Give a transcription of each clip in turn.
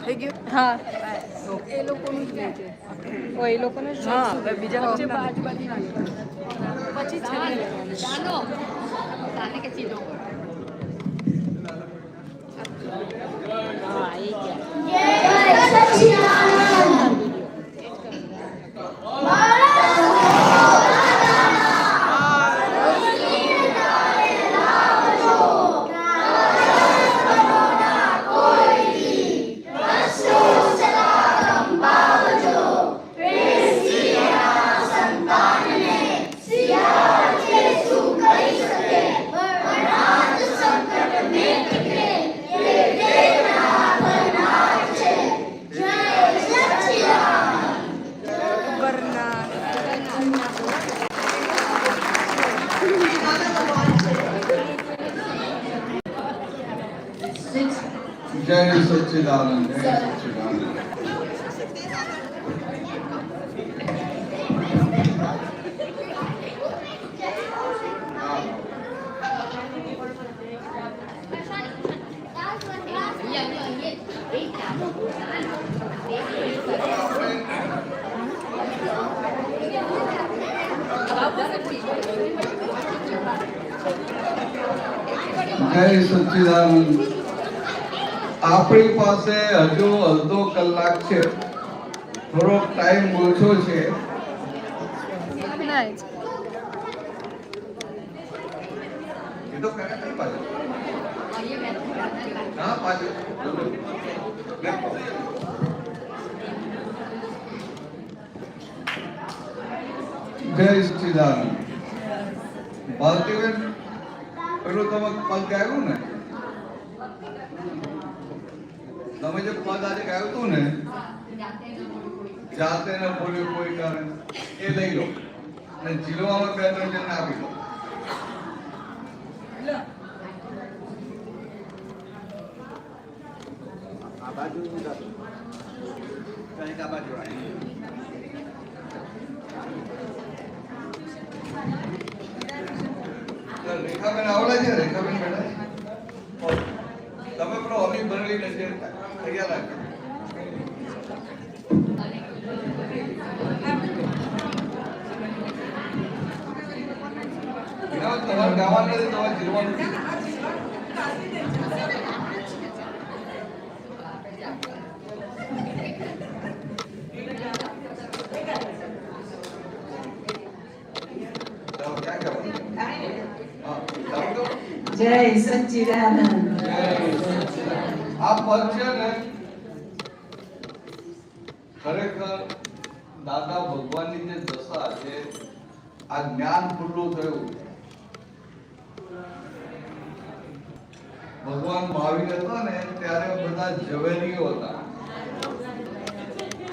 થઈ ગયું. હા એ લોકોનું જ લે છે. ઓ એ લોકોને જ હા બીજા વચ્ચે બાજુ પછી છેલ્લે जय सच्चिदानंद जय सच्चिदानंद। जय सच्चिदानंद। આપણી પાસે હજુ અડધો કલાક છે, થોડો ટાઈમ ઓછો છે. એ તો કરે નહીં પાછું. ના પાછું. જય સચ્ચિદાનંદ। ભારતીબેન પેલું તમે પદ ગાયું ને, તમે જે પદ આજે ગાયું હતું ને, જાતે ન બોલ્યું કોઈ કારણ, એ લઈ લો અને જીલવામાં બે ત્રણ જણને આપી દો. આ બાજુ કંઈક આ બાજુ રેખાબેન આવડે છે? રેખાબેન બેઠા છે. તમે પણ ઓલી ભરેલી નથી, તૈયાર રાખજો. તમારે ગાવાનું નથી, તમારે જીરવાનું નથી. જય સચ્ચિદાનંદ। આ પદ છે ને, ખરેખર દાદા ભગવાનની જે દશા છે, આ જ્ઞાન ખુલ્લું થયું. ભગવાન મહાવીર હતા ને ત્યારે બધા ઝવેરીઓ હતા,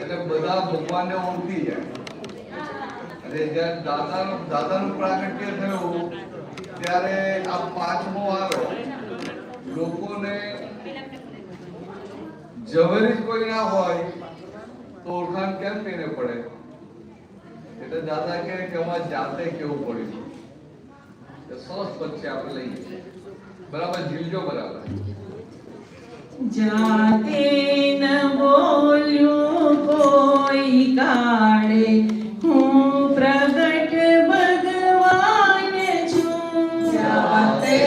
એટલે બધા ભગવાનને ઓળખી જાય. અને જ્યારે દાદાનું પ્રાગટ્ય થયું ત્યારે આ પાંચમો વારો લોકોને ઝવેરી કોઈ ના હોય તો ઓળખાણ કેમ કરીને પડે? એટલે દાદા કહે કે અમારે જાતે કેવું પડ્યું. સરસ પછી આપણે લઈએ, બરાબર જીલજો, બરાબર. જાતે ન બોલ્યું કોઈ કાળે, હું પ્રગટ ભગવાન છું. જાતે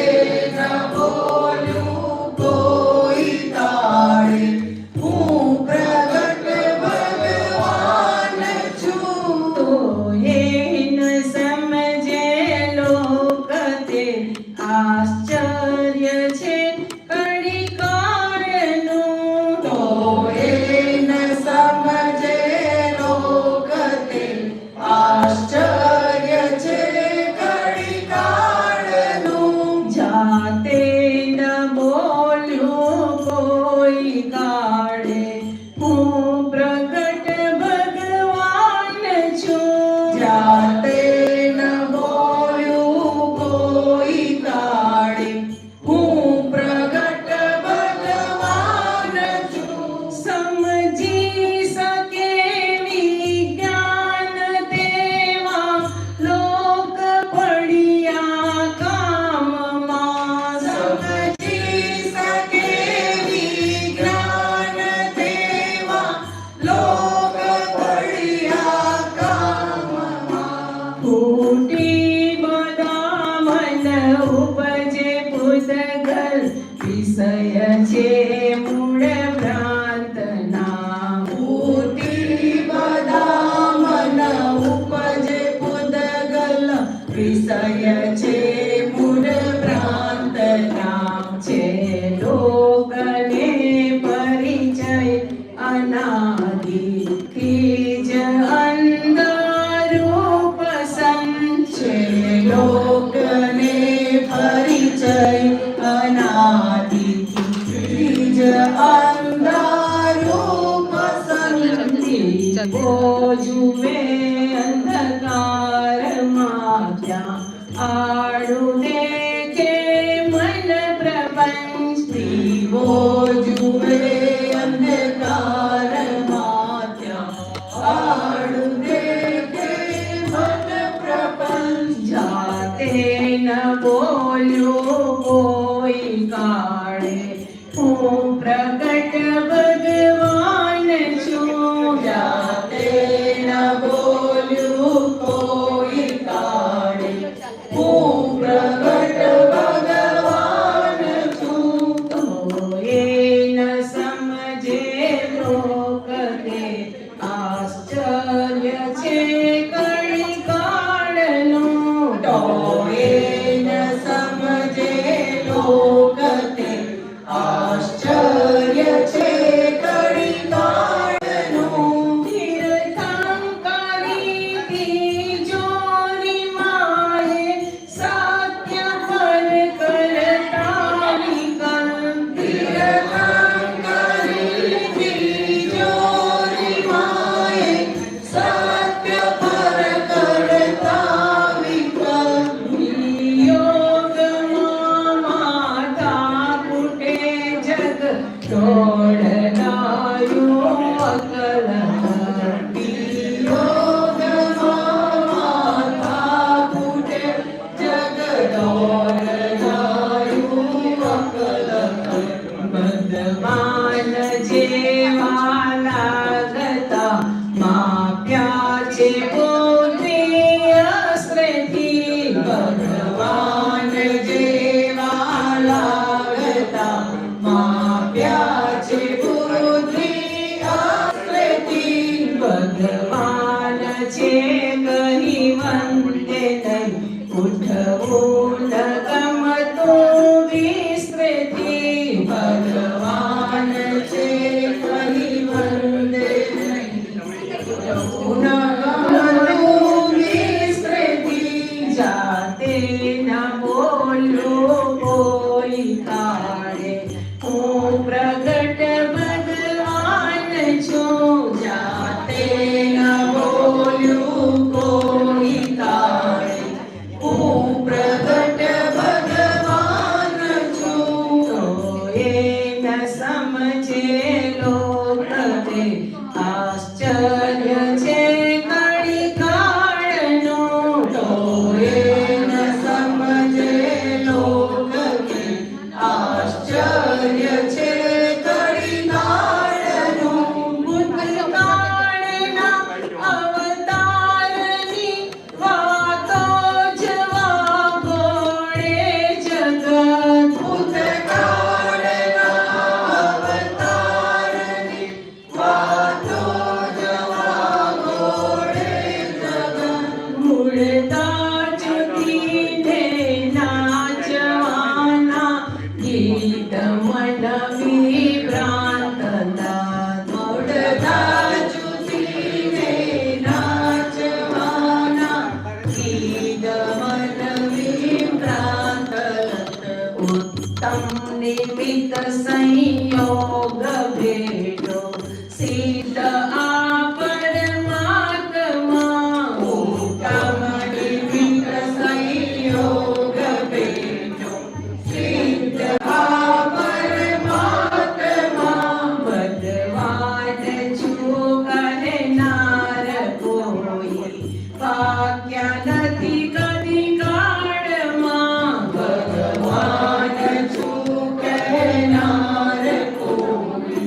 ન બોલ્યું કોઈ કાળે, હું પ્રગટ ભગવાન છું. તો એ ન સમજે લોક તે આશ્ચર્ય છે કડી કાળનું. તો એ દીવો જુએ અંધકારમાં ક્યાં આડું દેખે મન પ્રપંચ દીવો જુએ અંધકારમાં ક્યાં આડું દેખે મન પ્રપંચ જાતે ન બોલ્યો કોઈ કાળે હું પ્રગટ ભગવાન છું જાતે ન બોલ્યું કોઈ કાળે હું પ્રગટ ભગવાન છું તો એ ન સમજે લોક તે આશ્ચર્ય છે કણી કાળનું તો એ ન સમજે લોક તે આશ્ચર્ય છે કણી કાળનું તીર્થંકરી તિજોરી માએ સત્ય પર કરતા વિકલ્પ તીર્થંકરી તિજોરી માએ સત્ય પર કરતા વિકલ્પ યોગમાં માતા ફૂટે જગ દોડનાયું અકલ યોગમાં માતા ફૂટે જગ દોડનાયું અકલ બદમાન જેવા લાગતા માપ્યા છે પોત્રી અસ્ત્રથી ભગવાન જેવા લાગતા માપ્યા છે પોત્રી અસ્ત્રથી ભગવાન છે કહી વંદે નહીં ઉઠવું ન ગમતું વિસ્તૃતિ ભગવાન છે કહી વંદે નહીં ઉઠવું ન ગમતું વિસ્તૃતિ જાતે ન બોલ્યું કોઈ કાળે હું પ્રગટ ભગવાન છું જાતે ન બોલ્યું કોઈ કાળે હું પ્રગટ ભગવાન છું તો એ ન સમજે લોક તે આશ્ચર્ય છે કણી કાળનું તો એ ન સમજે લોક તે આશ્ચર્ય છે કણી કાળનું ભૂતકાળના અવતારની વાતો જવા ગોળે જગત ભૂતકાળના અવતારની વાતો જવા ગોળે જગત મૂળતા જુદીને નાચવાના ગીત મન વિભ્રાંતના મૂળતા જુદીને નાચવાના ગીત મન વિભ્રાંત ઉત્તમ નિમિત્ત સંયોગ ભેટો સિદ્ધ આ પરમાત્મા ઉત્તમ નિમિત્ત સંયોગ ભેટો સિદ્ધ આ પરમાત્મા ભગવાન છું કહેનાર કોઈ વાક્ય નથી કદી કાળમાં ભગવાન છું કહેનાર કોઈ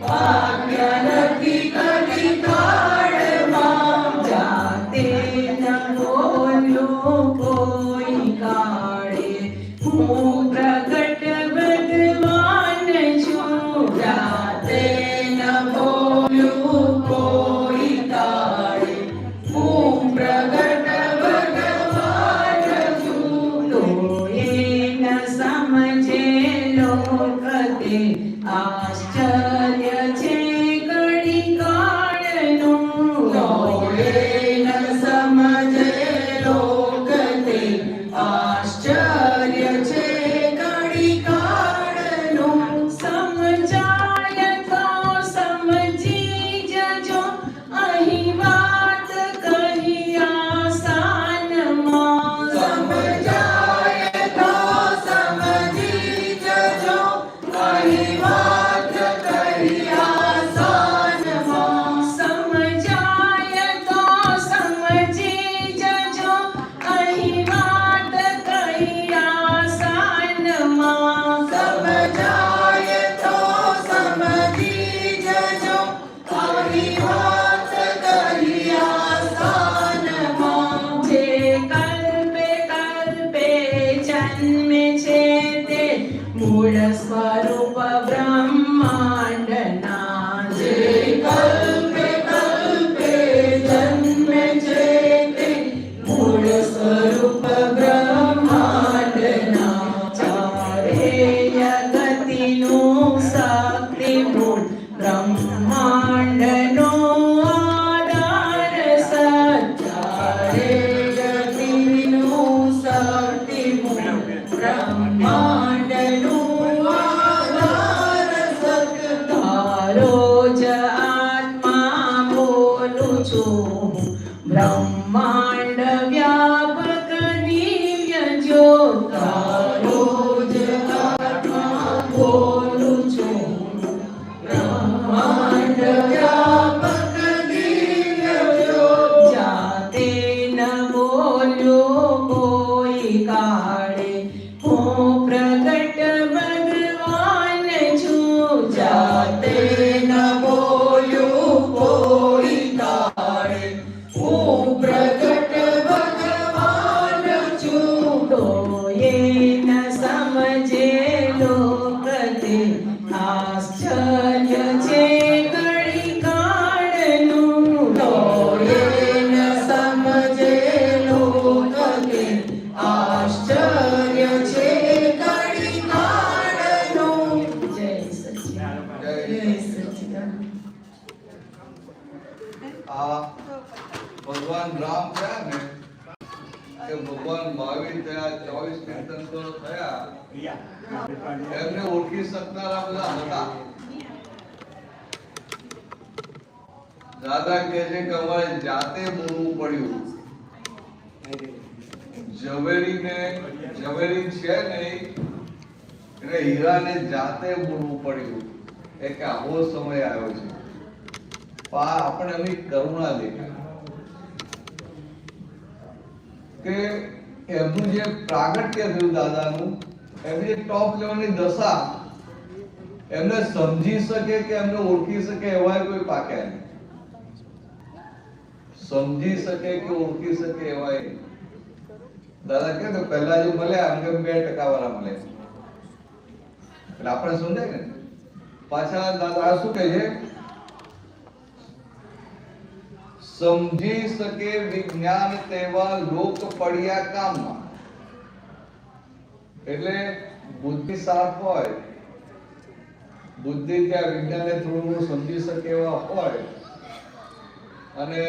વાક્ય નથી કદી કાળમાં જાતે ન બોલ્યું કોઈ કાળે હું પ્રગટ ભગવાન છું જાતે ન બોલ્યું કોઈ કાળે હું પ્રગટ ભગવાન છું તો એ ન સમજે લોક તે આશ્ચર્ય છે જ આત્મા બોલું છું બ્રહ્માંડ વ્યાપક દિવ્ય જ્યોત રોજ આત્મા બોલું છું બ્રહ્માંડ વ્યાપક દિવ્ય જ્યોત જાતે ન બોલ્યો કોઈ કાળે હું પ્રગટ ભગવાન છું જાતે ન બોલ્યું કોઈ કાળે હું પ્રગટ ભગવાન છું તોયે ન સમજે લોકતે આશ્ચર્ય છે ઘડી કાળનું તોયે ન સમજે લોકતે આશ્ચર્ય છે ઘડી કાળનું જય સચિદાનંદ જય સચિદાનંદ આ ભગવાન રામ થયા ને કે ભગવાન મહાવીર થયા 24 તીર્થંકરો થયા એમને ઓળખી શકનારા બધા હતા. દાદા કહે છે કે અમારે જાતે બોલવું પડ્યું. ઝવેરી છે ને એટલે હીરાને જાતે બોલવું પડ્યું કે આવો સમય આવ્યો છે. આપણે એમની કરુણા દેખાય કે એમનું જે પ્રાગટ્ય થયું દાદાનું, એમની જે ટોપ લેવલની દશા એમને સમજી શકે કે એમને ઓળખી શકે એવા કોઈ પાક્યા નહીં. સમજી શકે કે ઓળખી શકે એવા દાદા કહે તો પહેલા જો મળ્યા એમ કે 2% વાળા મળે એટલે આપણે સમજાય ને. પાછા દાદા શું કહે છે? સમજી શકે વિજ્ઞાન તેવા લોક પડ્યા કામમાં. એટલે બુદ્ધિ સાફ હોય, બુદ્ધિ ત્યાં વિજ્ઞાનને થોડું સમજી શકે એવા હોય અને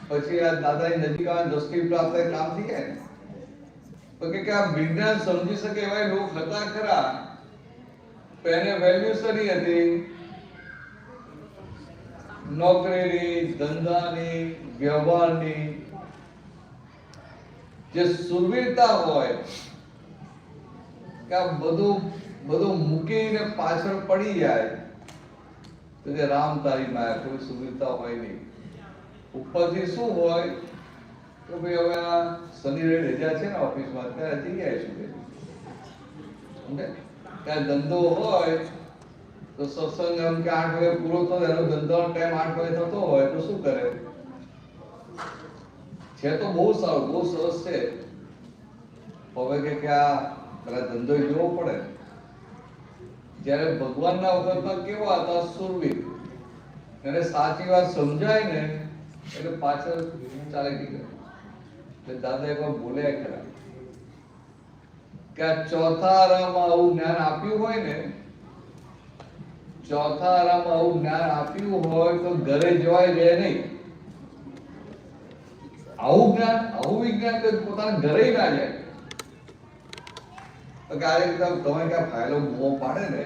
પછી આ દાદાની નજીક આ દ્રષ્ટિ પ્રાપ્ત કામ થઈ જાય ને તો કે આ વિજ્ઞાન સમજી શકે એવા લોક હતા ખરા, પણ એને વેલ્યુ સરી હતી નોકરીની, ધંધાની, વ્યવહારની. જે સુરવીરતા હોય કે આ બધું મૂકીને પાછળ પડી જાય તો કે રામ તારી માયા, કોઈ સુરવીરતા હોય નહીં. ઉપરથી શું હોય કે ભાઈ હવે આ શનિ રવિ રજા છે ને ઓફિસમાં ત્યારે જઈ આવીશું સમજે. ત્યાં ધંધો હોય તો સત્સંગ એમ કે 8 વાગે પૂરો થયો, એનો ધંધાનો ટાઈમ 8 વાગે થતો હોય તો શું કરે? છે તો બહુ સારું, બહુ સરસ છે. હવે કે આ પેલા ધંધો જોવો પડે. જ્યારે ભગવાનના વખતમાં કેવા હતા? સુરવીર. એને સાચી વાત સમજાય ને એટલે પાછળ ચાલી નીકળે. એટલે દાદા એકવાર બોલ્યા ખરા કે આ ચોથા આરામાં આવું જ્ઞાન આપ્યું હોય ને, ચોથા આરામાં આવું જ્ઞાન આપ્યું હોય તો ઘરે જવાય રહે નહીં. આવું જ્ઞાન, આવું વિજ્ઞાન તો પોતાના ઘરે ના જાય. તો કે આ રીતે તમે ક્યાં ફાઇલો બહુ પાડે ને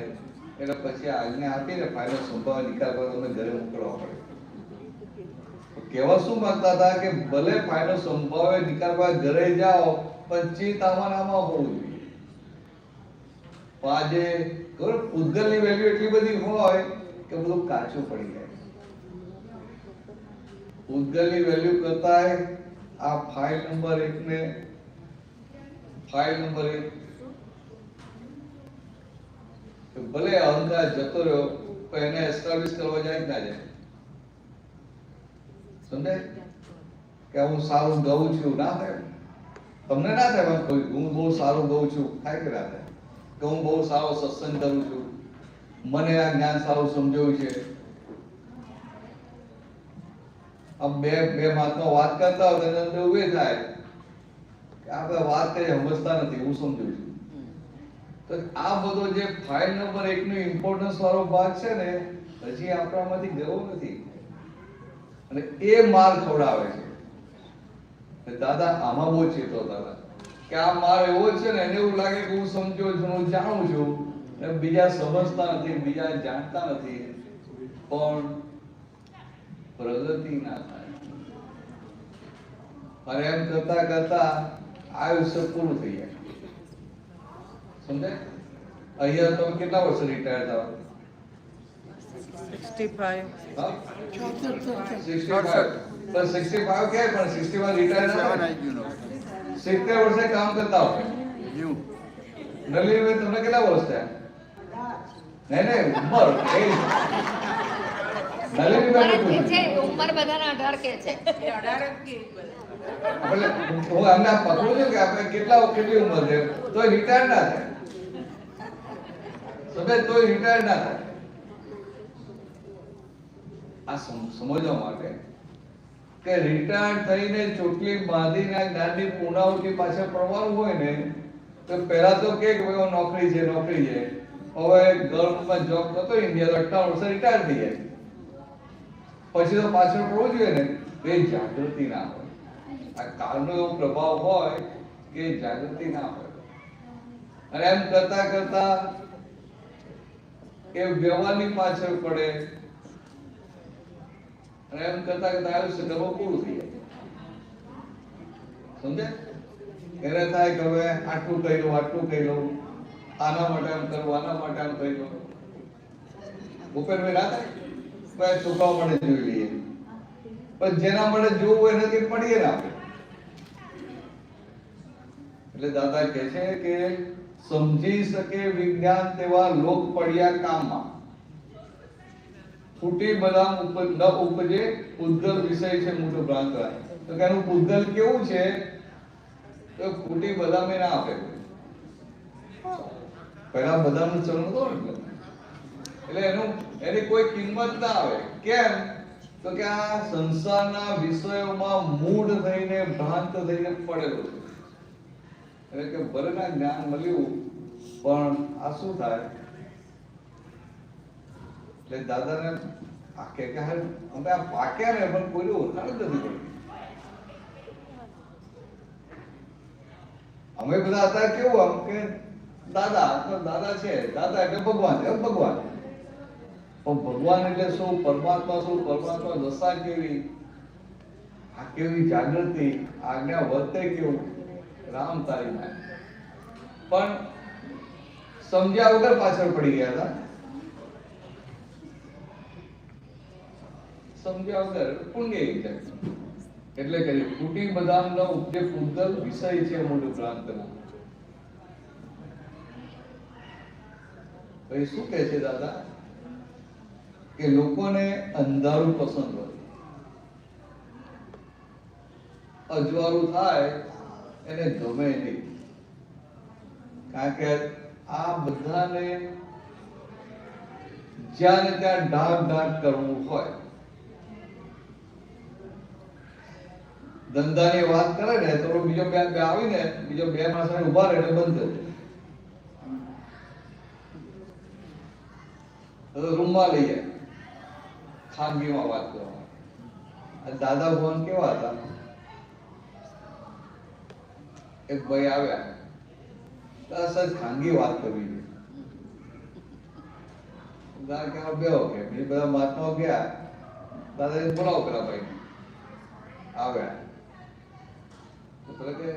એટલે પછી આજ્ઞા આપીને ફાઇલો સંભાવ નિકાલ કરવા તમને ઘરે મોકલવા પડે. કેવા શું માંગતા હતા કે ભલે ફાઇલો સંભાવે નિકાલવા ઘરે જાઓ પણ ચિત્ત આમાં હોવું જોઈએ. આજે પૂતગલની વેલ્યુ એટલી બધી હોય કે બધું કાચું પડી જાય. પૂતગલની વેલ્યુ કરતા આ ફાઇલ નંબર 1 ને ફાઇલ નંબર 1 ભલે અહંકાર જતો રહ્યો પણ એને એસ્ટાબ્લિશ કરવા જાય ના જાય. સમજાય કે હું સારું ગાઉં છું? ના થાય. તમને ના થાય હું બહુ સારું ગાઉં છું, થાય કે ના થાય? કે હું બહુ સારો સત્સંગ કરું છું, મને આ જ્ઞાન સારું સમજાવ્યું છે. આ બે મહાત્મા વાત કરતા હોય તો અંદર ઉભે થાય કે આપણે વાત કરી સમજતા નથી, હું સમજુ છું. તો આ બધો જે ફાઇલ નંબર 1 નો ઇમ્પોર્ટન્સ વાળો ભાગ છે ને હજી આપણામાંથી ગયો નથી અને એ માર ખવડાવે છે. દાદા આમાં બહુ ચેતો હતા કે આ માર એવો છે ને એને એવું લાગે કે હું સમજ્યો છું, હું જાણું છું, અને બીજા સમજતા નથી, બીજા જાણતા નથી. પણ પ્રગતિ ના થાય. અને એમ કરતા કરતા આયુષ્ય પૂરું થઈ જાય. સમજાય? અહીંયા તમે કેટલા વર્ષે રિટાયર થાવ? 65. હા? 65. પણ 65 ક્યાંય પણ 65 રિટાયર ના થાય. 70 વર્ષે કામ કરતા હોય. નલિનભાઈ તમને કેટલા વર્ષ થયા? નહીં ઉંમર ઉંમર બધાના 18 કે છે. એટલે હું આમને પકડું છું કે આપણે કેટલી ઉંમર છે તોય રિટાયર ના થાય. તોય રિટાયર ના થાય. આ સમજવા માટે કે રિટાયર થઈને ચોટલી બાંધીને જ્ઞાનની પૂર્ણાહુતિ પાછળ પડવાનું હોય ને તો પહેલા તો કે ભાઈ નોકરી છે હવે ગવર્મેન્ટમાં જોબ કરતો ઇન્ડિયા 58 વર્ષે રિટાયર થઈ જાય. પછી તો પાછળ પડવું જોઈએ ને તો એ જાગૃતિ ના હોય. આ કાળનો એવો પ્રભાવ હોય કે જાગૃતિ ના હોય. અને એમ કરતા કરતા એ વ્યવહારની પાછળ પડે અને એમ કરતા કરતા આયુષ્ય ગર્વ પૂરું થઈ જાય. સમજે? એને થાય કે હવે આટલું કહી લઉં આના માટે આમ કરવું આના માટે આમ કહી લઉં. ભૂપેનભાઈ ના થાય ભાઈ છોકરાઓ માટે જોઈ લઈએ પણ જેના માટે જોવું એને કંઈ પડીએ ના આપણે. એટલે દાદા કહે છે કે સમજી શકે વિજ્ઞાન તેવા લોક પડ્યા કામમાં ફૂટી બદામ ન ઉપજે પૂતગલ વિષય છે મોટો ભ્રાંત. તો કે એનું પૂતગલ કેવું છે તો ફૂટી બદામે ના આપે. પહેલા બદામનું ચલણ હતો ને એટલે એની કોઈ કિંમત ના આવે. કેમ? તો કે આ સંસારના વિષયોમાં મૂળ થઈને ભ્રાંત થઈને પડેલો છે. એટલે કે ભરેના જ્ઞાન મળ્યું પણ આ શું થાય એટલે દાદાને આ કે અમે આ પાક્યા ને પણ કોઈ ઓળખાણ જ નથી પડતી. અમે બધા હતા કેવું આમ કે દાદા છે દાદા એટલે ભગવાન છે ભગવાન. પણ ભગવાન એટલે શું? પરમાત્મા દશા કેવી, આ કેવી જાગૃતિ, આજ્ઞા વર્તે કેવું, રામ તારી માં. પણ સમજ્યા વગર પાછળ પડી ગયા હતા. સમજ્યા વગર પુણ્ય એટલે કે ફૂટી બદામ ન ઉપજે પૂતગલ વિષય છે મોટું ભ્રાંત. ભાઈ શું કહે છે દાદા કે લોકોને અંધારું પસંદ હોય, અજવાળું થાય એને ગમે નહીં. કારણ કે આ બધાને જ્યાં ને ત્યાં ઢાક કરવું હોય. ધંધાની વાત કરે ને તો બીજો બે આવીને બીજો બે માણસ ઉભા રહે બંધ કરે. રૂમમાં લઈ જાય ખાનગીમાં વાત કરવા. દાદા ભગવાન કેવા હતા? એક ભાઈ આવ્યા સર ખાનગી વાત કરવી છે. દાદા કે બેહો કે બીજા બધા મહાત્માઓ ગયા. દાદા બોલાવો પેલા ભાઈ આવ્યા તો કે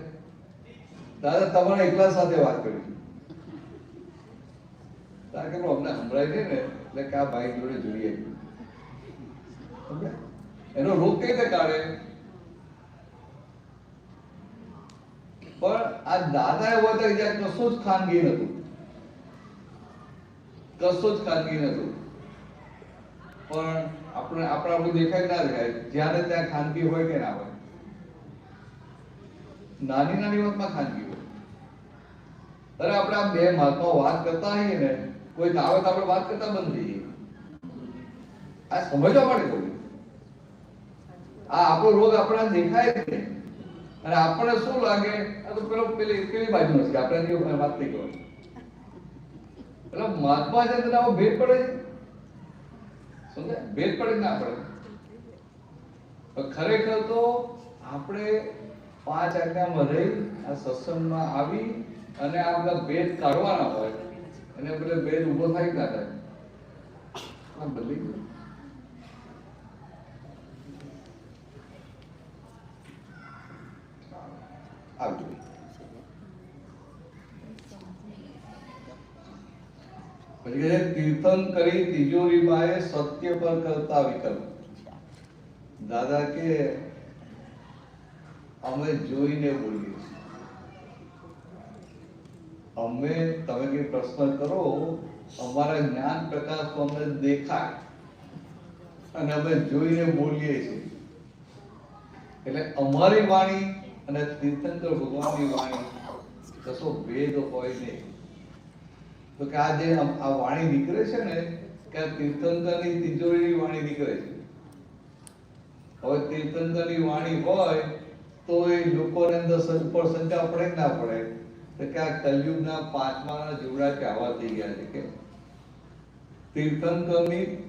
દાદા તમારે એકલા સાથે વાત કરવી. દાદા કે અમને સંભળાય છે ને એટલે કે આ ભાઈ જોડે જોઈએ. એનો રોગ કઈ રીતે કાઢે? પણ આ દાદા એવો હતા કે કશું જ ખાનગી નતું. પણ આપણે દેખાય ના દેખાય જ્યારે ત્યાં ખાનગી હોય કે ના હોય. નાની વાતમાં ખાનગી હોય. અરે આપણે આ બે મહાત્માઓ વાત કરતા હોઈએ ને કોઈ આવે તો આપણે વાત કરતા બંધ થઈ જઈએ. આ સમજવા પડે કોઈ આ આપણો રોગ આપણા દેખાય જ નહીં. અને આપણને શું લાગે આ તો પેલી બાજુ છે આપણે વાત નહીં કરવાની. એટલે મહાત્મા છે તો આવો ભેદ પડે છે. સમજાય? ભેદ પડે ના પડે. ખરેખર તો આપણે 5 આજ્ઞામાં રહી આ સત્સંગમાં આવી અને આ બધા ભેદ કાઢવાના હોય અને પેલે ભેદ ઉભો થાય ના થાય. બદલી ગયું. પછી કહે તીર્થન કરી તિજોરીમાં સત્ય પર કરતા વિકલ્પ. દાદા કે અમે જોઈને બોલીએ છીએ. અમે તમે કઈ પ્રશ્ન કરો, અમારા જ્ઞાન પ્રકાશ અમને દેખાય અને અમે જોઈને બોલીએ છીએ. એટલે અમારી વાણી અને તીર્થંકર ભગવાનની વાણી કશો ભેદ હોય નહીં. તો કે આ જે આ વાણી નીકળે છે ને કે તીર્થંકરની તિજોરીની વાણી નીકળે છે. હવે તીર્થંકરની વાણી હોય તો એ લોકોને અંદર પર શંકા પડે કે ના પડે તો કે આ કલયુગના પાંચમાના જોડા આવા થઈ ગયા છે કે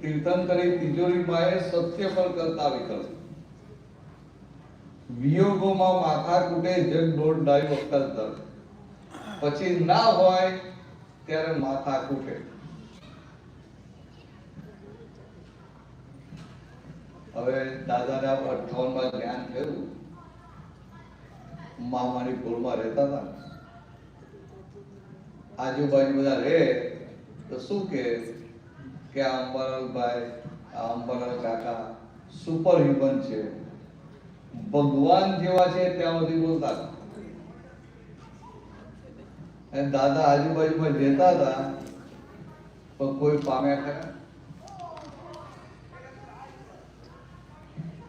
તીર્થંકરી તિજોરીમાં સત્ય પર કરતા વિકલ્પ. વિયોગોમાં માથા કૂટે જગ દોઢ ડાઈ વખત દર. પછી ના હોય ત્યારે માથા કૂટે. હવે દાદાને 58 માં જ્ઞાન થયું. મામાની પૂરમાં રહેતા હતા. આજુબાજુ બધા રહે તો શું કે આ અંબાલાલભાઈ, આ અંબાલાલ કાકા સુપર હ્યુમન છે, ભગવાન જેવા છે ત્યાં સુધી બોલતા હતા. અને દાદા આજુબાજુમાં રહેતા હતા પણ કોઈ પામ્યા ખરા?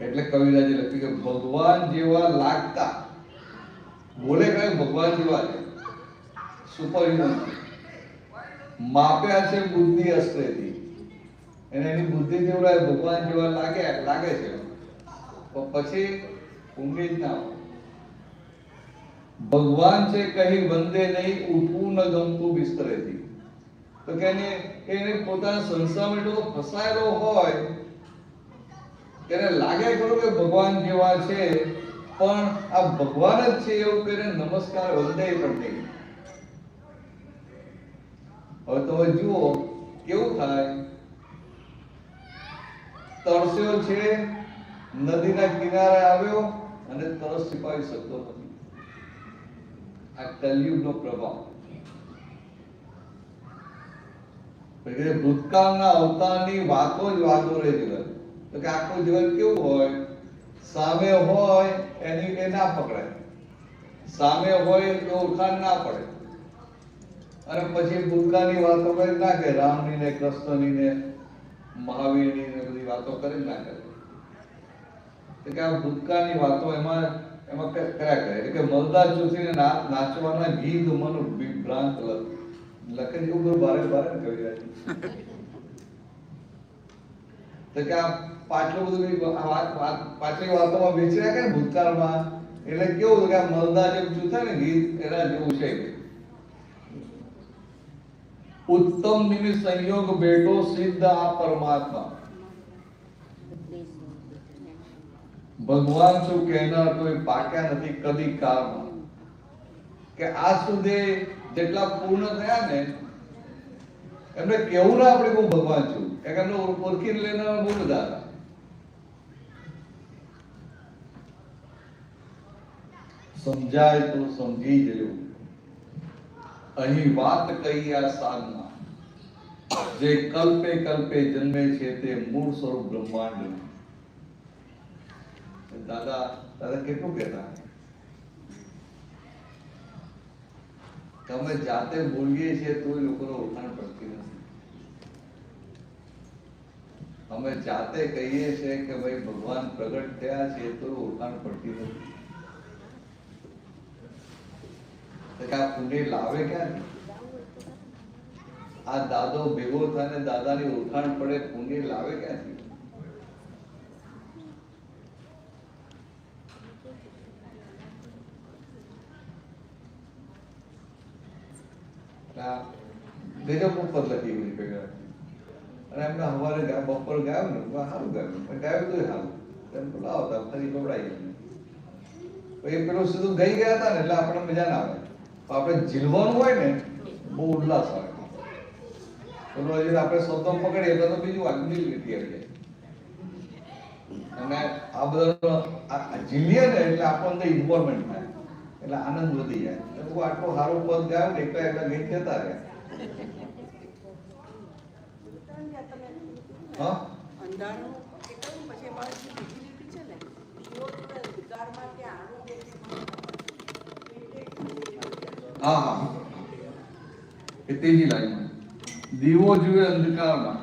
એટલે કવિરાજે લખ્યું કે ભગવાન જેવા લાગતા, બોલે કઈ ભગવાન જેવા છે, સુપર હ્યુમન છે, માપ્યા છે બુદ્ધિ અસ્ત્રેથી, એને એની બુદ્ધિ જેવડાય ભગવાન જેવા લાગે છે તો પછી ઊંઘી જ ના હોય. ભગવાન છે કહી વંદે નહીં, ઉઠવું ન ગમતું બિસ્તરેથી. તો કે એને પોતાના સંસારમાં એટલો ફસાયેલો હોય તેને લાગે ખરું કે ભગવાન જેવા છે પણ આ ભગવાન જ છે એવું કરીને નમસ્કાર વંદે પણ નહીં. હવે તમે જુઓ કેવું થાય. તરસ્યો છે, નદીના કિનારે આવ્યો અને તરસ છીપાવી શકતો નથી. આ કલયુગનો પ્રભાવ. ભૂતકાળના અવતારની વાતો જ વાતો રહે જીવન. તો કે આખું જીવન કેવું હોય, સામે હોય એની એ ના પકડાય, સામે હોય એ ઓળખાણ ના પડે. અને પછી ભૂતકાળની વાતો કરી ના કે રામની ને કૃષ્ણની ને મહાવીરની ને બધી વાતો કરી ના કરે. તો કે આ ભૂતકાળની વાતો એમાં કર્યા કરે. એટલે કે મલદાર જોશીને નાચવાના ગીત મન વિભ્રાંત લખે એવું બારે બારે કરી રહ્યા છે. તો કે આ પાછલું બધું પાછલી વાતોમાં વિચર્યા કરે ભૂતકાળમાં. એટલે કેવું કે આ મલદાર જેવું જૂથે ને ગીત એના જેવું છે. ઉત્તમ નિમિત્ત સંયોગ બેઠો સિદ્ધ આ પરમાત્મા. ભગવાન શું કહેનાર કોઈ પાક્યા નથી કદી કાળમાં. કે આજ સુધી જેટલા પૂર્ણ થયા ને એમને કેવું ના આપણે હું ભગવાન છું, કારણ કે એમને ઓળખી લેનારા બહુ બધા હતા. સમજાય તો સમજી જજો, અહીં વાત કહી આ સાધના, જે કલ્પે કલ્પે જન્મે છે તે મૂળ સ્વરૂપ બ્રહ્માંડ. દાદા કેટલું કહેતા કે અમે જાતે બોલીએ છીએ તો એ લોકોને ઓળખાણ પડતી નથી. અમે જાતે કહીએ છીએ કે ભાઈ ભગવાન પ્રગટ થયા છે તો ઓળખાણ પડતી નથી. આ પુણ્ય લાવે ક્યાંથી? આ દાદો ભેગો થાય ને દાદાની ઓળખાણ પડે, પુણ્ય લાવે ક્યાંથી? ગજબ ઉપર લખી ગયું ભેગા. અને એમને સવારે બપોર ગાયું ને સારું ગાયું, ગાયું તો સારું એમ લાવતા ફરી ગવડાઈ ગયું. એ પેલું સીધું ગઈ ગયા હતા ને એટલે આપણને મજા ના આવે. આપણે ઝીલવાનું હોય ને બહુ ઉલ્લાસ આવે. પેલું હજી આપણે શબ્દો પકડીએ તો બીજું આગળ લીટી આવી જાય. અને આ બધા ઝીલીએ ને એટલે આપણને અંદર ઇન્વોલ્વમેન્ટ થાય એટલે આનંદ વધી જાય. આટલું સારું પદ ગાયું ને એકલા એકલા ગીત જતા રહ્યા. હા અંધારું કે કયું પછી અમારે જે બીજી લીટી છે ને એવો થોડા ઉદ્ગારમાં કે આનું જે હા હા એ ત્રીજી લાઈનમાં દીવો જુએ અંધકારમાં.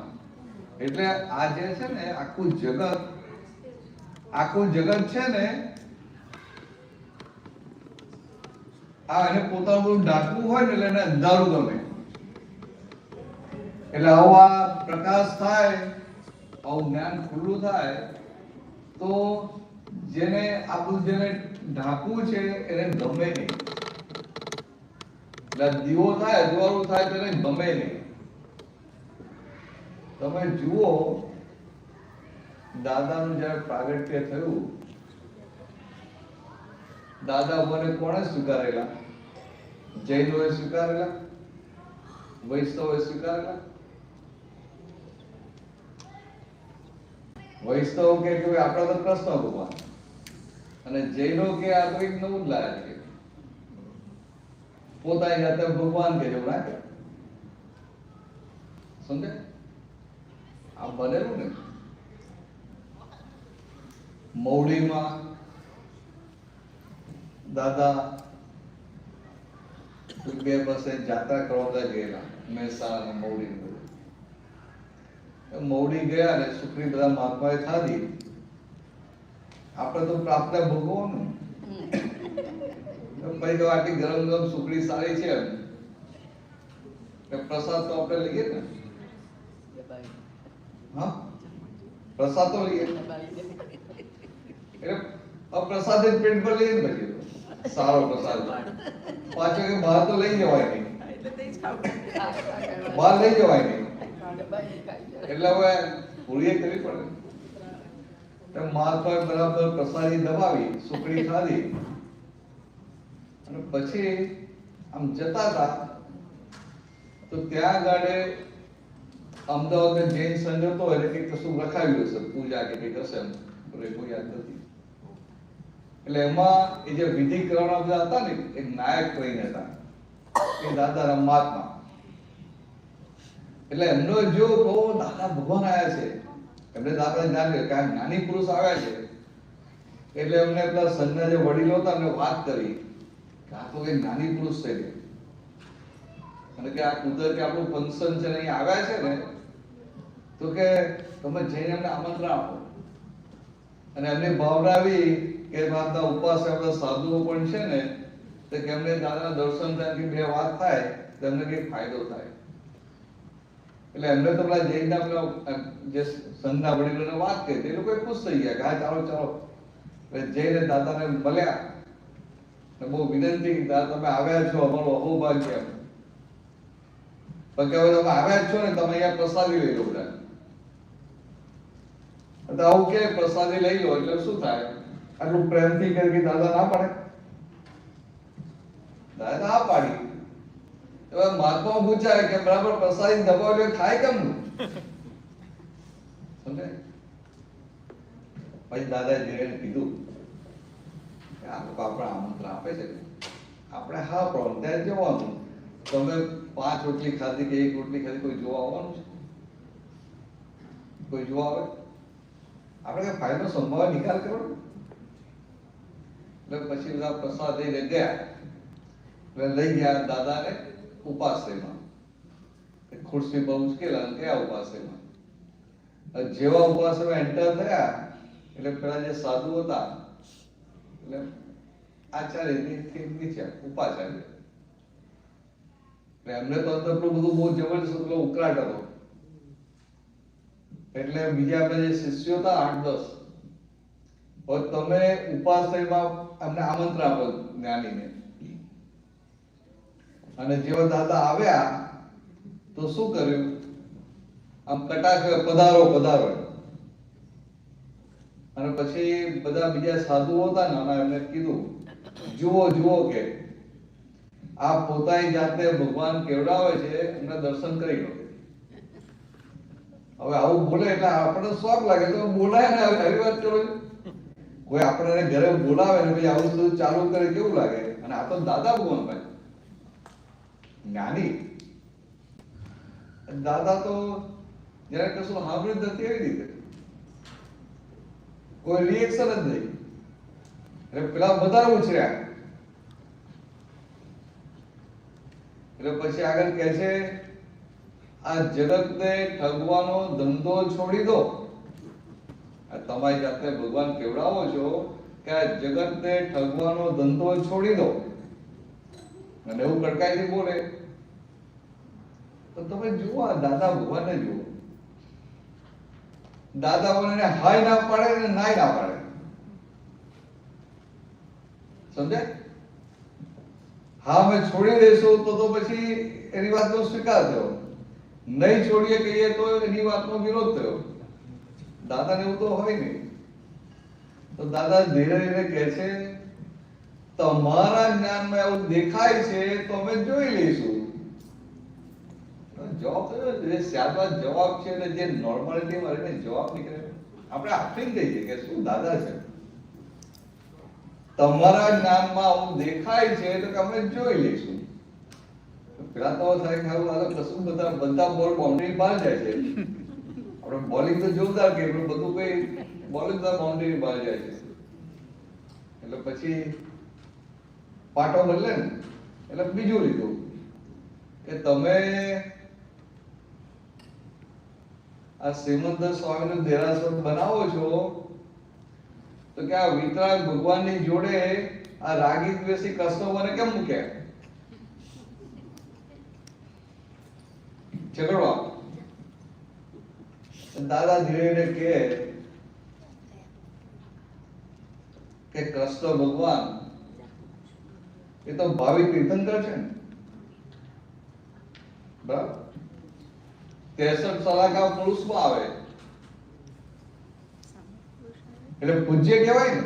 એટલે આ જે છે ને આખું જગત છે ને આ એને પોતાનું બધું ઢાંકવું હોય ને એટલે એને અંધારું ગમે. એટલે આવો આ પ્રકાશ થાય, આવું જ્ઞાન ખુલ્લું થાય તો જેને આ બધું જેને ઢાંકવું છે એને ગમે નહીં. એટલે દીવો થાય, અજવાળું થાય તો એને ગમે નહીં. તમે જુઓ દાદાનું જયારે પ્રાગટ્ય થયું, દાદા મને કોણે સ્વીકારેલા? જૈનોએ સ્વીકારેલા? વૈષ્ણવે સ્વીકારેલા? વૈષ્ણવ કે આપણા તો કૃષ્ણ ભગવાન, અને જૈનો કે આ તો એક નવું જ લાયા છે, પોતાની જાતે ભગવાન કે જેવું ના કે સમજે? આ બનેલું ને મૌડીમાં દાદા બે બસે જાત્રા કરવા ગયેલા, મહેસાણા મૌડી. મૌડી ગયા ને સુખરી બધા મહાત્માએ ખાધી. આપણે તો પ્રાપ્ત ભોગવવાનું. પછી તો આટલી ગરમ ગરમ સુખડી સારી છે એમ પ્રસાદ તો આપણે લઈએ ને. હા પ્રસાદ તો લઈએ એટલે પ્રસાદ જ પેટ પર લઈએ ને. પછી સારો પ્રસાદ પાછો કે બહાર તો લઈ જવાય નહીં, બહાર લઈ જવાય નહીં. એટલે હવે પૂરી કરવી પડે. મહાત્માએ બરાબર પ્રસાદી દબાવી, સુખડી ખાધી અને પછી આમ જતા હતા તો ત્યાં આગળ અમદાવાદ જૈન સંઘ હતો એટલે કંઈક કશું લખાવ્યું હશે, પૂજા કે કંઈક હશે, કોઈ યાદ નથી. એટલે એમાં એ જે વિધિ કરવાના બધા હતા ને એક નાયક કરીને હતા, એ દાદારામ મહાત્મા. એટલે એમનો જો બહુ દાદા ભગવાન આવ્યા છે, એમને દાદા જાણ્યું કે આ જ્ઞાની પુરુષ આવ્યા છે. એટલે એમને પેલા સંઘના જે વડીલો હતા એમને વાત કરી કે આ તો કઈ જ્ઞાની પુરુષ છે અને કે આ કુદરતી આપણું ફંક્શન છે ને અહીં આવ્યા છે ને, તો કે તમે જઈને એમને આમંત્રણ આપો. અને એમને ભાવનાવી કે માતા ઉપવાસ બધા સાધુઓ પણ છે ને, તો કે એમને દાદાના દર્શન થાય બે વાત થાય તો એમને કઈ ફાયદો થાય. એટલે એમને તો પેલા જૈનના પેલા જે સંઘના વડીલોને વાત કરી, એ લોકો ખુશ થઈ ગયા કે હા ચાલો ચાલો. એટલે જઈને દાદાને મળ્યા ને બહુ વિનંતી કે દાદા તમે આવ્યા છો, અમારું અહોભાગ્ય. પણ કે હવે તમે આવ્યા છો ને, તમે અહીંયા પ્રસાદી લઈ લો બધા. આવું કે પ્રસાદી લઈ લો એટલે શું થાય? આટલું પ્રેમથી કરી દાદા ના પાડે? દાદા ના પાડી. હવે મહાત્મા પૂછાય કે બરાબર પ્રસાદી દબાવ્યો ખાય કેમનું? સમજે? પછી દાદાએ ધીરે કીધું કે આ લોકો આપણે આમંત્રણ આપે છે, આપણે હા પણ ત્યાં જવાનું. તમે 5 રોટલી ખાધી કે 1 રોટલી ખાધી, કોઈ જોવા આવવાનું છે? કોઈ જોવા આવે? આપણે કઈ ફાયદો સંભાવ નિકાલ કરવાનો. એટલે પછી બધા પ્રસાદ લઈને ગયા. એટલે લઈ ગયા દાદાને ઉપાશ્રયમાં, ખુરશી પર ઉચકેલા અને ગયા ઉપાશ્રયમાં. જેવા ઉપાશ્રયમાં એન્ટર થયા એટલે પેલા જે સાધુ હતા એટલે આચાર્યથી નીચે ઉપાચાર્ય. એમને તો અંદર બધું બહુ જબરજસ્ત ઉકળાટ હતો. એટલે બીજા બધા જે શિષ્યો હતા 8-10, તમે ઉપાશ્રયમાં અમને આમંત્રણ આપો જ્ઞાનીને. અને જેવા દાદા આવ્યા તો શું કર્યું? આમ કટાક્ષ પધારો પધારો. અને પછી બધા બીજા સાધુઓ હતા ને એમને કીધું જુઓ જુઓ કે આ પોતાની જાતને ભગવાન કેવડાવે છે, એમને દર્શન કરી લો. હવે આવું બોલે એટલે આપણને શોખ લાગે તો બોલાય ને. આવી વાત કરો, કોઈ આપણને ઘરે બોલાવે ને પછી આવું બધું ચાલુ કરે કેવું લાગે? અને આ તો દાદા ભગવાન ભાઈ જ્ઞાની દાદા તો જ્યારે કશું સાંભળ્યું જ નથી એવી રીતે કોઈ રિએક્શન જ નહીં. એટલે પેલા વધારે ઉછર્યા. એટલે પછી આગળ કહે છે આ જગતને ઠગવાનો ધંધો છોડી દો. આ તમારી જાતને ભગવાન કેવડાવો છો કે આ જગતને ઠગવાનો ધંધો છોડી દો. અને એવું કડકાઈથી બોલે તો તમે જુઓ આ દાદા ભગવાનને જુઓ. દાદા ભગવાન હાય ના પાડે ને નાય ના પાડે. સમજાય? હા અમે છોડી દઈશું તો પછી એની વાતનો સ્વીકાર થયો, નહીં છોડીએ કહીએ તો એની વાતનો વિરોધ થયો. દાદાને એવું તો હોય નહીં. તો દાદા ધીરે ધીરે કહે છે તમારા જ્ઞાનમાં એવું દેખાય છે તો અમે જોઈ લઈશું. જવાબ થયો જે સાદા જવાબ છે એટલે જે નોર્માલિટી માં રહીને જવાબ નીકળે આપણે આપી દઈએ કે શું દાદા છે તમારા જ્ઞાનમાં આવું દેખાય છે તો કે અમે જોઈ લઈશું. પેલા તો થાય કે આવું કશું બધા બોલ બાઉન્ડ્રી બહાર જાય છે. આપણે બોલિંગ તો જોરદાર કે બધું કઈ બોલિંગ તો બાઉન્ડ્રી બહાર જાય છે. એટલે પછી પાટો બદલે ને એટલે બીજું લીધું કે તમે આ શ્રીમંત સ્વામીનું દેરાસર બનાવો છો તો કે આ વિતરાગ ભગવાનની જોડે આ રાગી દ્વેષી કસ્ટમરને કેમ મૂક્યા? ઝઘડવા. દાદા ધીરે ધીરે કે કૃષ્ણ ભગવાન એ તો ભાવિ તીર્થંકર છે ને, બરાબર? 63 સલાકા પુરુષમાં આવે એટલે પૂજ્ય કહેવાય ને.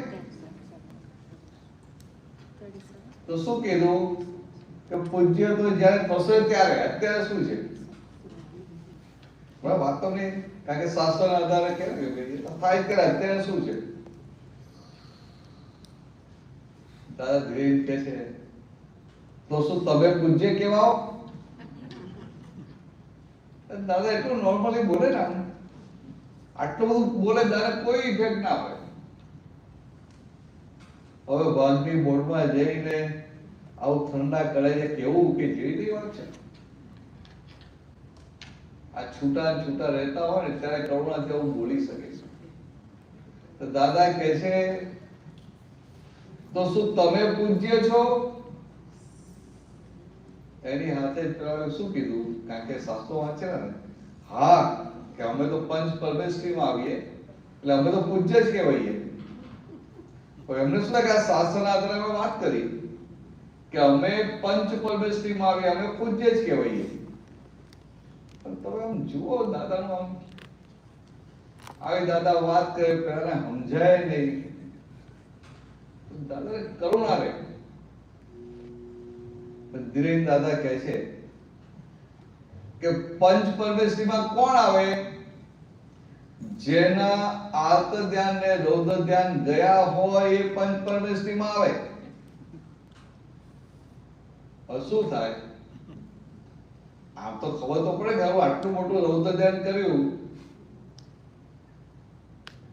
તો શું કીધું કે પૂજ્ય તો જ્યારે થશે ત્યારે, અત્યારે શું છે? બરાબર વાત તો નહીં, કારણ કે શાસ્ત્રના આધારે કેવું થાય કે અત્યારે શું છે? દાદા ધીરે કહે છે તો શું તમે પૂજ્ય કહેવાઓ? દાદા એટલું નોર્મલી બોલે ને, આટલું બધું બોલે દાદા કોઈ ઇફેક્ટ ના આવે. હવે વાઘની બોર્ડમાં જઈને આવું ઠંડા કરે છે કેવું કે જેવી વાત છે. આ છૂટા રહેતા હોય ને ત્યારે કરુણાથી આવું બોલી શકે છે. તો દાદા કહે છે તો શું તમે પૂજ્ય છો? એની હાથે શું કીધું? કારણ કે શાસ્ત્રો વાંચેલા ને, હા કે અમે તો પંચ પરમેશ્વરીમાં આવીએ એટલે અમે તો પૂજ્ય જ કહેવાઈએ. પણ એમને શું લાગે આ શાસ્ત્રના આધારે અમે વાત કરી કે અમે પંચ પરમેશ્વરીમાં આવીએ, અમે પૂજ્ય જ કહેવાઈએ. પણ તમે આમ જુઓ દાદાનું આમ આવી દાદા વાત કરે પેલા સમજાય નહીં. દાદા કરુણા રહે. ધીરે દાદા કહે છે કે પંચ પરમેશ્વરીમાં કોણ આવે? જેના આર્ત ધ્યાન ને રૌદ્ર ધ્યાન ગયા હોય એ પંચ પરમેશ્વરીમાં આવે. શું થાય? આમ તો ખબર તો પડે કે આટલું મોટું રૌદ્ર ધ્યાન કર્યું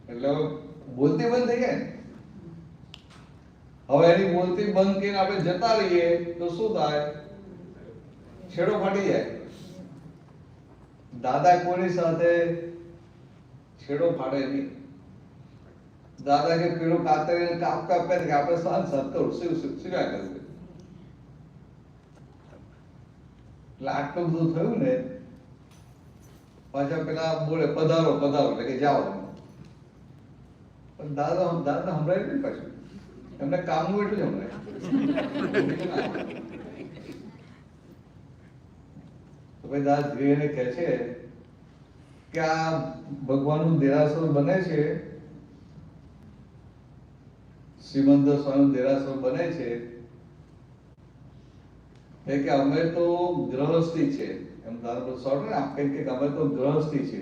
એટલે બોલતી બંધ થઈ જાય. હવે એની બોલતી બંધ કરીને આપણે જતા રહીએ તો શું થાય? છેડો ફાટી જાય. દાદા કોની સાથે છેડો ફાડે નહીં. દાદા કે પેલો કાતરીને કાપ કાપે કે આપણે શાંત સત્તર શીવ્યા કરવું. એટલે આટલું બધું થયું ને પાછા પેલા બોલે પધારો પધારો એટલે કે જાઓ. પણ દાદા સંભળાય નહીં પાછું. એમને કામનું એટલું જ હમણાં. તો ભાઈ દાદા ધીરે કહે છે કે આ ભગવાનનું દેરાસર બને છે, શ્રીમંત સ્વામીનું દેરાસર બને છે કે અમે તો ગ્રહસ્થી છે. એમ દાદા શોર્ટ ને આપ કે અમે તો ગ્રહસ્થી છે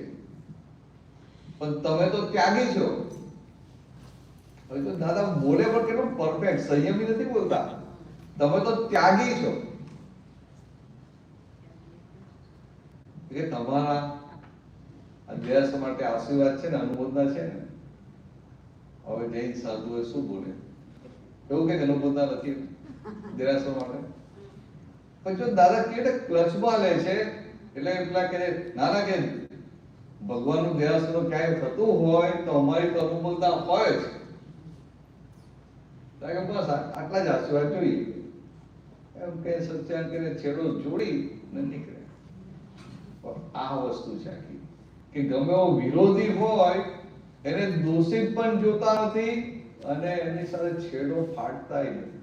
પણ તમે તો ત્યાગી છો. હવે તો દાદા બોલે પણ કેટલું પરફેક્ટ, સંયમી નથી બોલતા. તમે તો ત્યાગી છો કે તમારા આ દેરાસર માટે આશીર્વાદ છે ને, અનુમોદના છે ને. હવે જૈન સાધુએ શું બોલે? એવું કે અનુમોદના નથી દેરાસર માટે. પણ જો દાદા કે ક્લચમાં લે છે એટલે પેલા કે નાના કે ભગવાનનું દેરાસરનું ક્યાંય થતું હોય તો અમારી તો અનુમોદના હોય જ. કારણ કે બસ આટલા જ આશીર્વાદ જોઈએ એમ કે સત્યાન કરીને છેડો જોડી ને નીકળે. પણ આ વસ્તુ છે આખી કે ગમે એવો વિરોધી હોય એને દોષિત પણ જોતા નથી અને એની સાથે છેડો ફાડતાય નથી.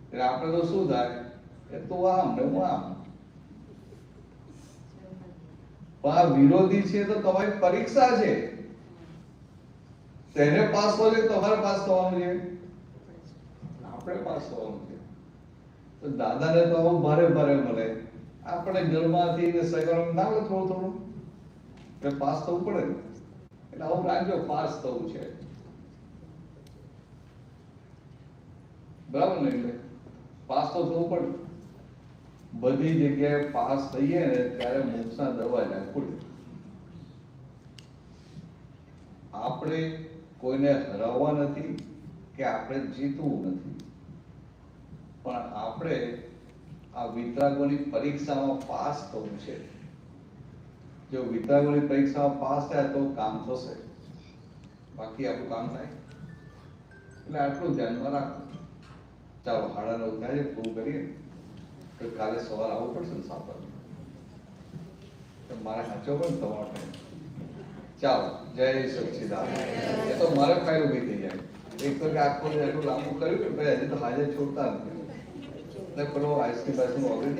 એટલે આપણે તો શું થાય કે તું આમ ને હું આમ. પણ આ વિરોધી છે તો તમારી પરીક્ષા છે. તેને પાસ થવું છે, તમારે પાસ થવાનું છે, આપણે પાસ થવાનું છે. તો દાદાને તો આવું ભારે ભારે મળે, આપણે ઘરમાંથી ને સગવડ ના મળે થોડું થોડું એટલે પાસ થવું પડે ને. એટલે આવું રાખજો, પાસ થવું છે બરાબર ને. એટલે પાસ તો થવું પડે. બધી જગ્યાએ પાસ થઈએ ને ત્યારે મોક્ષના દરવાજા ખુલે. આપણે કોઈને હરાવવા નથી કે આપણે જીતવું નથી, પણ આપણે આ વિતરાગોની પરીક્ષામાં પાસ થવું છે. જો વિતરાગોની પરીક્ષામાં પાસ થાય તો કામ થશે, બાકી આપણું કામ થાય. એટલે આટલું ધ્યાનમાં રાખો. ચાલો 9:30 થાય છે, પૂરું કરીએ. તો કાલે સવારે આવવું પડશે ને 7 વાગે. મારે સાચો પણ તમારો ટાઈમ. ચાલો, જય સચ્ચિદાનંદ. એ તો મારે ફાઇલ ઉભી થઈ જાય. એક તો કે આખો એટલું લાંબુ કર્યું કે ભાઈ હજી તો હાજર છોડતા નથી. એટલે પેલો આઈસ્ક્રીમ ઓર્ડર